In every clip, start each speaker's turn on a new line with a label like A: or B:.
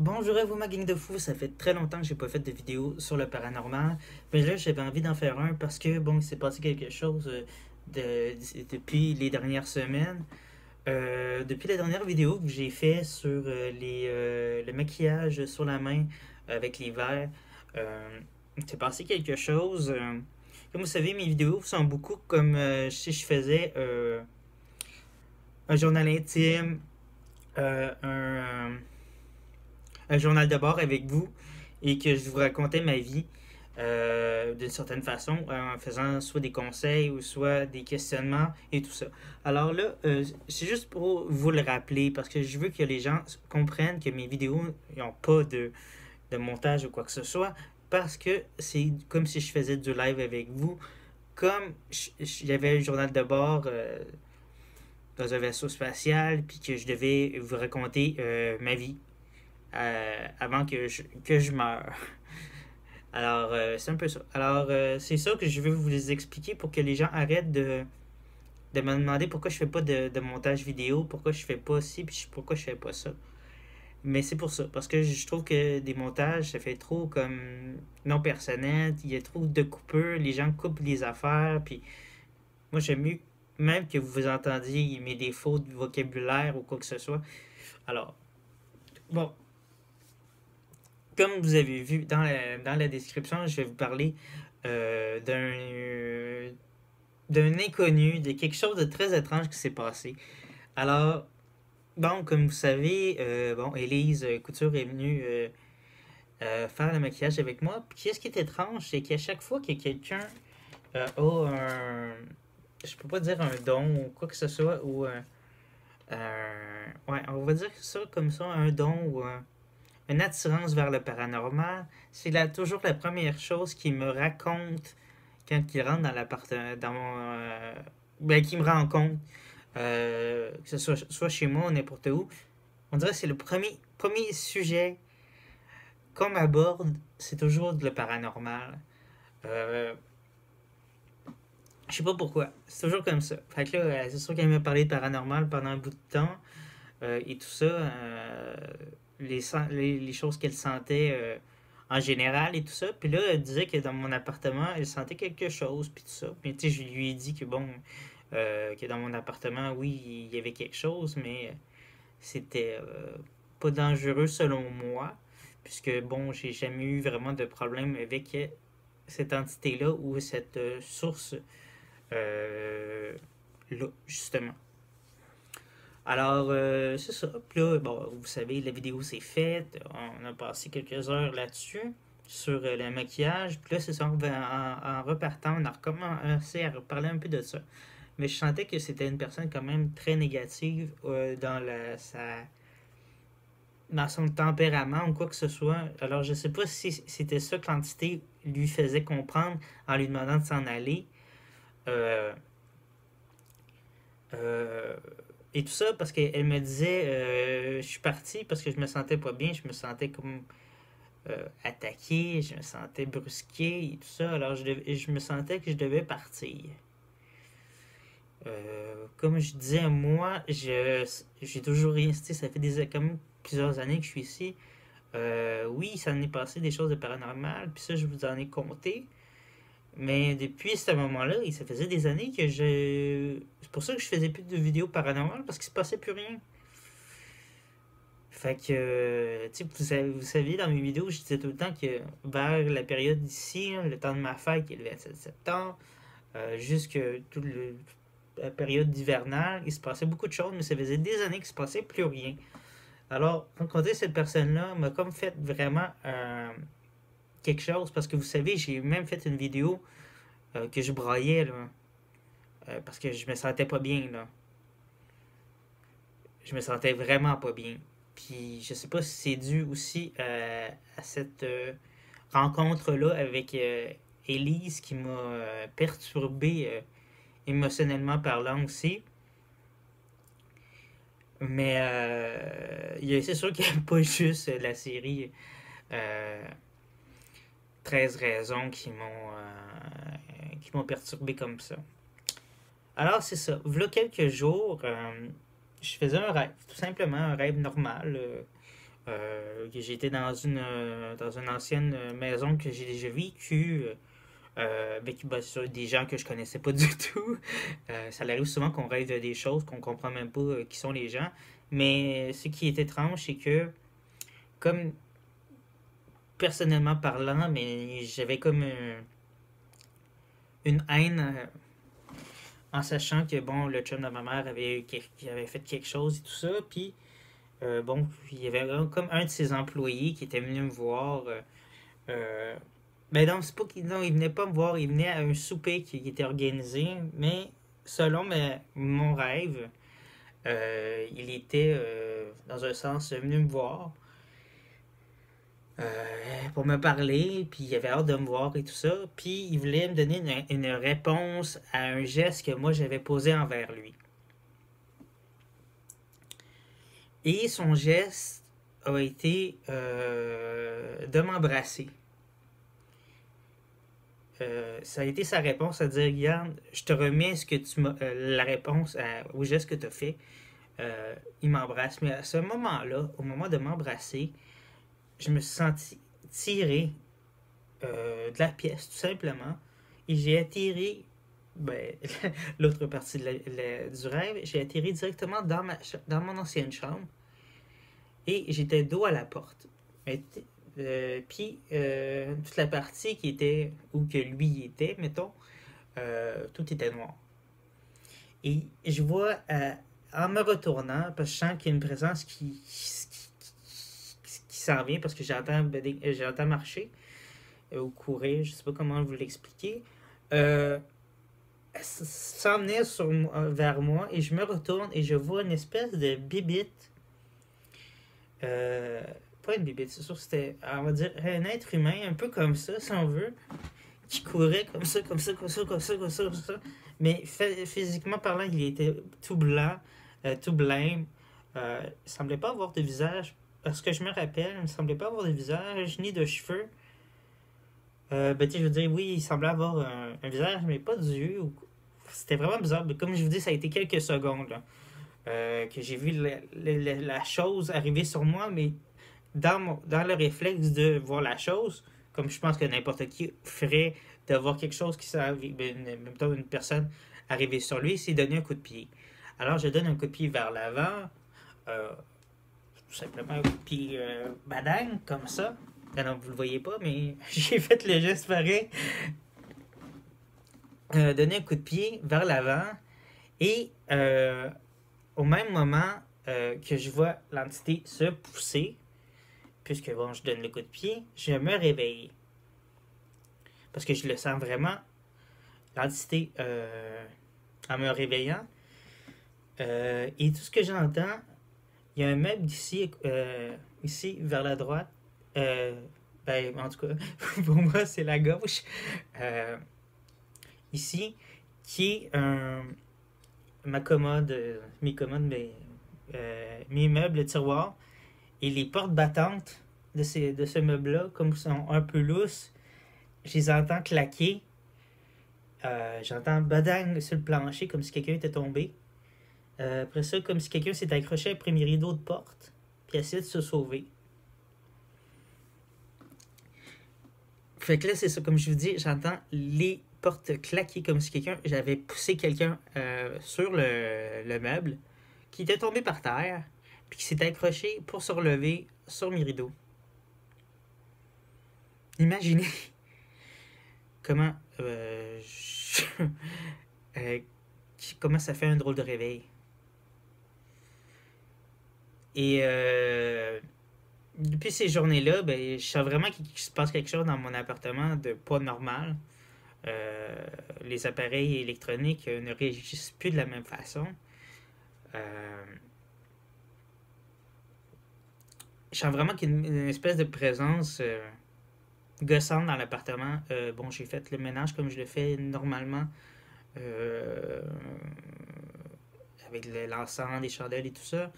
A: Bonjour à vous ma gang de fous, ça fait très longtemps que j'ai pas fait de vidéo sur le paranormal, mais là j'avais envie d'en faire un parce que bon il s'est passé quelque chose depuis les dernières semaines. Depuis la dernière vidéo que j'ai fait sur le maquillage sur la main avec les verres, il s'est passé quelque chose. Comme vous savez, mes vidéos sont beaucoup comme si je faisais un journal intime, un journal de bord avec vous et que je vous racontais ma vie d'une certaine façon en faisant soit des conseils ou soit des questionnements et tout ça. Alors là, c'est juste pour vous le rappeler parce que je veux que les gens comprennent que mes vidéos n'ont pas de montage ou quoi que ce soit parce que c'est comme si je faisais du live avec vous, comme j'avais un journal de bord dans un vaisseau spatial puis que je devais vous raconter ma vie avant que je meure. Alors, c'est un peu ça. Alors, c'est ça que je veux vous expliquer pour que les gens arrêtent de me demander pourquoi je fais pas de montage vidéo, pourquoi je fais pas ci, puis pourquoi je fais pas ça. Mais c'est pour ça, parce que je trouve que des montages, ça fait trop comme non personnel, il y a trop de coupures, les gens coupent les affaires, puis moi j'aime mieux même que vous entendiez mes défauts de vocabulaire ou quoi que ce soit. Alors, bon, comme vous avez vu dans la description, je vais vous parler d'un inconnu, de quelque chose de très étrange qui s'est passé. Alors, bon, comme vous savez, bon, Élise Couture est venue faire le maquillage avec moi. Puis, ce qui est étrange, c'est qu'à chaque fois que quelqu'un a un, je peux pas dire un don ou quoi que ce soit, ou ouais, on va dire ça comme ça, un don ou une attirance vers le paranormal, c'est toujours la première chose qu'il me raconte quand il rentre dans l'appartement, dans mon, ben, qu'il me rend compte, que ce soit chez moi ou n'importe où. On dirait que c'est le premier sujet qu'on m'aborde, c'est toujours le paranormal. Euh, je sais pas pourquoi, c'est toujours comme ça. Fait que là, c'est sûr qu'elle m'a parlé de paranormal pendant un bout de temps et tout ça. Les choses qu'elle sentait en général et tout ça. Puis là, elle disait que dans mon appartement, elle sentait quelque chose, puis tout ça. Puis tu sais, je lui ai dit que bon, que dans mon appartement, oui, il y avait quelque chose, mais c'était pas dangereux selon moi, puisque bon, j'ai jamais eu vraiment de problème avec cette entité-là ou cette source là, justement. Alors, c'est ça. Puis là, bon, vous savez, la vidéo s'est faite. On a passé quelques heures là-dessus, sur le maquillage. Puis là, c'est ça, en repartant, on a recommencé à reparler un peu de ça. Mais je sentais que c'était une personne quand même très négative dans son tempérament ou quoi que ce soit. Alors, je sais pas si c'était ça que l'entité lui faisait comprendre en lui demandant de s'en aller. Euh, euh, et tout ça parce qu'elle me disait je suis partie parce que je me sentais pas bien, je me sentais comme attaqué, je me sentais brusqué et tout ça, alors je me sentais que je devais partir. Comme je disais, moi, j'ai toujours rien, ça fait comme plusieurs années que je suis ici. Oui, ça en est passé des choses de paranormal, puis ça, je vous en ai compté. Mais depuis ce moment-là, ça faisait des années que je. C'est pour ça que je faisais plus de vidéos paranormales parce qu'il se passait plus rien. Fait que, tu sais, vous saviez, dans mes vidéos, je disais tout le temps que vers la période d'ici, le temps de ma fête, qui est le 27 septembre, jusque toute la période d'hivernale, il se passait beaucoup de choses, mais ça faisait des années qu'il se passait plus rien. Alors, rencontrer cette personne-là m'a comme fait vraiment quelque chose, parce que vous savez, j'ai même fait une vidéo que je braillais, là, parce que je me sentais pas bien, là. Je me sentais vraiment pas bien. Puis je sais pas si c'est dû aussi à cette rencontre-là avec Elise qui m'a perturbé émotionnellement parlant aussi. Mais c'est sûr qu'il n'y a pas juste la série euh, 13 raisons qui m'ont perturbé comme ça. Alors c'est ça. Voilà quelques jours, je faisais un rêve, tout simplement un rêve normal. J'étais dans une ancienne maison que j'ai déjà vécue avec ben, des gens que je connaissais pas du tout. Ça arrive souvent qu'on rêve de des choses qu'on comprend même pas qui sont les gens. Mais ce qui est étrange, c'est que, comme personnellement parlant, mais j'avais comme une haine en sachant que, bon, le chum de ma mère avait fait quelque chose et tout ça. Puis, bon, il y avait comme un de ses employés qui était venu me voir. Euh, ben non, c'est pas qu'il non, il venait pas me voir, il venait à un souper qui était organisé, mais selon mon rêve, il était, dans un sens, venu me voir pour me parler, puis il avait hâte de me voir et tout ça, puis il voulait me donner une réponse à un geste que moi j'avais posé envers lui. Et son geste a été de m'embrasser. Ça a été sa réponse à dire, regarde, je te remets ce que la réponse au geste que tu as fait. Il m'embrasse. Mais à ce moment-là, au moment de m'embrasser, je me suis senti tiré de la pièce, tout simplement. Et j'ai atterri, ben, l'autre partie du rêve, j'ai atterri directement dans mon ancienne chambre. Et j'étais dos à la porte. Puis, toute la partie qui était, où que lui était, mettons, tout était noir. Et je vois, en me retournant, parce que je sens qu'il y a une présence qui s'en vient, parce que j'entends marcher ou courir, je sais pas comment vous l'expliquer, s'en venir vers moi, et je me retourne et je vois une espèce de bibite. Euh, Pas une bibite, c'est sûr que c'était, on va dire, un être humain, un peu comme ça, si on veut, qui courait comme ça, comme ça, comme ça, comme ça, comme ça, comme ça. Mais physiquement parlant, il était tout blanc, tout blême. Il semblait pas avoir de visage. Parce que je me rappelle, il ne semblait pas avoir de visage, ni de cheveux. Ben, tu sais, je veux dire, oui, il semblait avoir un visage, mais pas d'yeux. C'était vraiment bizarre. Mais comme je vous dis, ça a été quelques secondes là, que j'ai vu la chose arriver sur moi, mais dans le réflexe de voir la chose, comme je pense que n'importe qui ferait de voir quelque chose qui s'arrive, même temps une personne arriver sur lui, c'est donner un coup de pied. Alors je donne un coup de pied vers l'avant, euh, tout simplement un coup de pied badang, comme ça. Non, vous le voyez pas, mais j'ai fait le geste pareil. Donner un coup de pied vers l'avant et au même moment que je vois l'entité se pousser, puisque bon, je donne le coup de pied, je me réveille. Parce que je le sens vraiment, l'entité en me réveillant. Et tout ce que j'entends, il y a un meuble ici vers la droite. Euh, ben, en tout cas, pour moi, c'est la gauche. Euh, Ici, qui est ma commode, mes commodes, mes meubles tiroirs. Et les portes battantes de ce meuble-là, comme sont un peu lousses, je les entends claquer. J'entends badang sur le plancher comme si quelqu'un était tombé. Après ça, comme si quelqu'un s'était accroché après mes rideaux de porte, puis essayait de se sauver. Fait que là, c'est ça, comme je vous dis, j'entends les portes claquer comme si j'avais poussé quelqu'un sur le meuble, qui était tombé par terre, puis qui s'était accroché pour se relever sur mes rideaux. Imaginez comment euh, comment ça fait un drôle de réveil. Et depuis ces journées-là, ben, je sens vraiment qu'il se passe quelque chose dans mon appartement de pas normal. Les appareils électroniques ne réagissent plus de la même façon. Euh, je sens vraiment qu'il y a une espèce de présence gossante dans l'appartement. Bon, j'ai fait le ménage comme je le fais normalement, euh, avec l'encens, les chandelles et tout ça.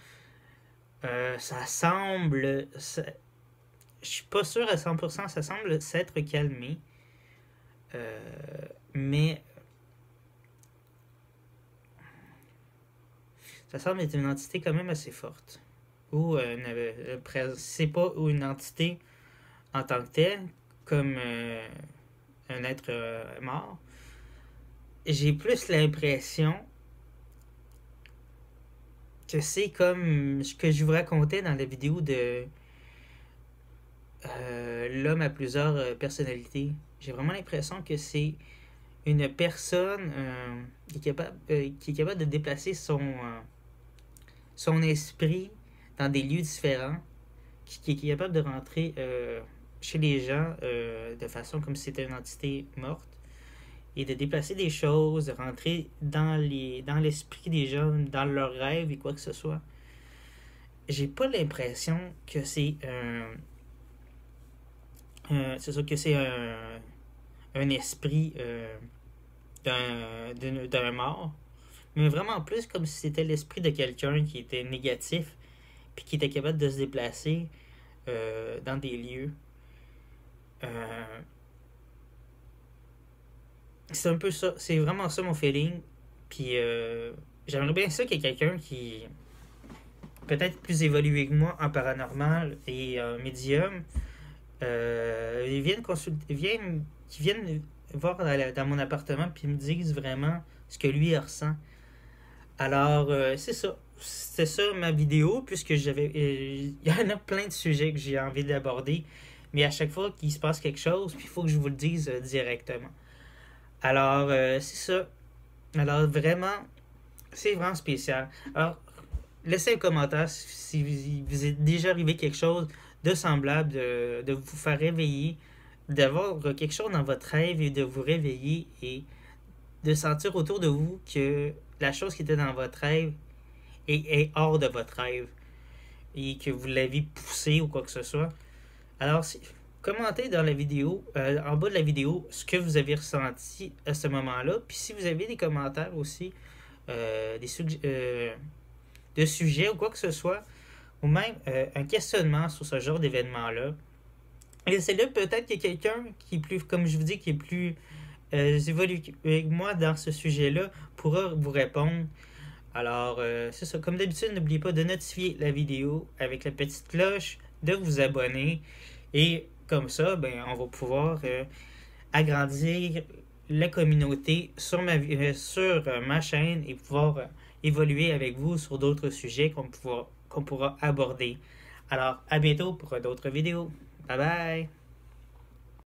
A: Ça semble. Je suis pas sûr à 100%, ça semble s'être calmé. Euh, mais ça semble être une entité quand même assez forte. ou c'est pas une entité en tant que telle, comme un être mort. J'ai plus l'impression que c'est comme ce que je vous racontais dans la vidéo de l'homme à plusieurs personnalités. J'ai vraiment l'impression que c'est une personne qui est capable de déplacer son esprit dans des lieux différents, qui est capable de rentrer chez les gens de façon comme si c'était une entité morte, et de déplacer des choses, de rentrer dans l'esprit des gens, dans leurs rêves et quoi que ce soit. J'ai pas l'impression que c'est c'est ça, que c'est un esprit d'un mort, mais vraiment plus comme si c'était l'esprit de quelqu'un qui était négatif puis qui était capable de se déplacer dans des lieux. C'est un peu ça, c'est vraiment ça mon feeling. Puis j'aimerais bien ça qu'il y ait quelqu'un qui peut-être plus évolué que moi en paranormal et en médium, qui viennent voir dans mon appartement puis me disent vraiment ce que lui ressent. Alors, c'est ça. C'était ça ma vidéo, puisque il y en a plein de sujets que j'ai envie d'aborder, mais à chaque fois qu'il se passe quelque chose, puis il faut que je vous le dise directement. Alors, c'est ça. Alors, vraiment, c'est vraiment spécial. Alors, laissez un commentaire si vous êtes déjà arrivé quelque chose de semblable, de vous faire réveiller, d'avoir quelque chose dans votre rêve et de vous réveiller et de sentir autour de vous que la chose qui était dans votre rêve est hors de votre rêve et que vous l'avez poussé ou quoi que ce soit. Alors, commentez dans la vidéo, en bas de la vidéo, ce que vous avez ressenti à ce moment-là. Puis si vous avez des commentaires aussi, de sujets ou quoi que ce soit, ou même un questionnement sur ce genre d'événement-là, laissez-le. Peut-être qu'il y a quelqu'un qui est plus, comme je vous dis, qui est plus évolué que moi dans ce sujet-là, pourra vous répondre. Alors, c'est ça. Comme d'habitude, n'oubliez pas de notifier la vidéo avec la petite cloche, de vous abonner. Et comme ça, ben, on va pouvoir agrandir la communauté sur ma chaîne et pouvoir évoluer avec vous sur d'autres sujets qu'on pourra aborder. Alors, à bientôt pour d'autres vidéos. Bye bye!